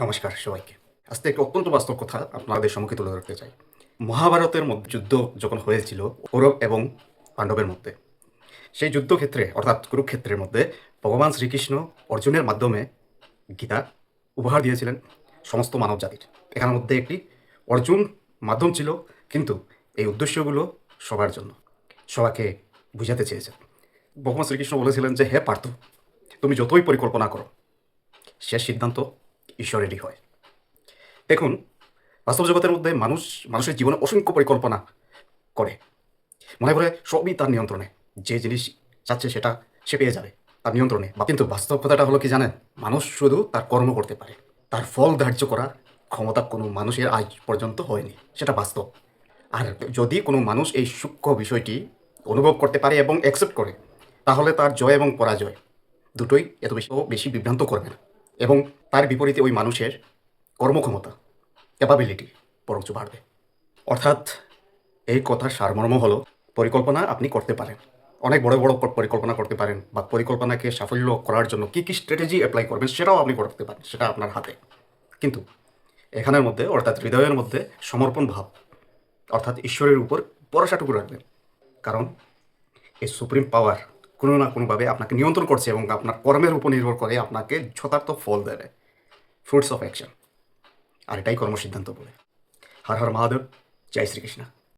নমস্কার সবাইকে। আজকে একটি অত্যন্ত বাস্তব কথা আপনাদের সম্মুখে তুলে ধরতে চাই। মহাভারতের মধ্যে যুদ্ধ যখন হয়েছিল কৌরব এবং পাণ্ডবের মধ্যে, সেই যুদ্ধক্ষেত্রে অর্থাৎ কুরুক্ষেত্রের মধ্যে ভগবান শ্রীকৃষ্ণ অর্জুনের মাধ্যমে গীতা উপহার দিয়েছিলেন সমস্ত মানব জাতির। এখানের মধ্যে একটি অর্জুন মাধ্যম ছিল, কিন্তু এই উদ্দেশ্যগুলো সবার জন্য, সবাইকে বুঝাতে চেয়েছেন। ভগবান শ্রীকৃষ্ণ বলেছিলেন যে, হে পার্থ, তুমি যতই পরিকল্পনা করো, শেষ সিদ্ধান্ত ঈশ্বরেরই হয়। দেখুন, বাস্তব জগতের মধ্যে মানুষের জীবনে অসংখ্য পরিকল্পনা করে, মনে করে সবই তার নিয়ন্ত্রণে, যে জিনিস চাচ্ছে সেটা সে পেয়ে যাবে তার নিয়ন্ত্রণে। কিন্তু বাস্তব কথাটা হলো কি জানেন, মানুষ শুধু তার কর্ম করতে পারে, তার ফল ধার্য করার ক্ষমতা কোনো মানুষের আজ পর্যন্ত হয়নি, সেটা বাস্তব। আর যদি কোনো মানুষ এই সূক্ষ্ম বিষয়টি অনুভব করতে পারে এবং অ্যাকসেপ্ট করে, তাহলে তার জয় এবং পরাজয় দুটোই এত বেশি বিভ্রান্ত করবে না, এবং তার বিপরীতে ওই মানুষের কর্মক্ষমতা, ক্যাপাবিলিটি বরঞ্চ বাড়বে। অর্থাৎ এই কথার সারমর্ম হলো, পরিকল্পনা আপনি করতে পারেন, অনেক বড় বড় পরিকল্পনা করতে পারেন, বা পরিকল্পনাকে সাফল্য করার জন্য কী কী স্ট্র্যাটেজি অ্যাপ্লাই করবেন সেটাও আপনি করতে পারেন, সেটা আপনার হাতে। কিন্তু এখানের মধ্যে অর্থাৎ হৃদয়ের মধ্যে সমর্পণ ভাব, অর্থাৎ ঈশ্বরের উপর ভরসাটুকু রাখবেন। কারণ এই সুপ্রিম পাওয়ার কোনো না কোনোভাবে আপনাকে নিয়ন্ত্রণ করছে, এবং আপনার কর্মের উপর নির্ভর করে আপনাকে যথার্থ ফল দেবে, ফ্রুটস অফ অ্যাকশন। আর এটাই কর্মসিদ্ধান্ত বলে। হর হর মহাদেব, জয় শ্রীকৃষ্ণ।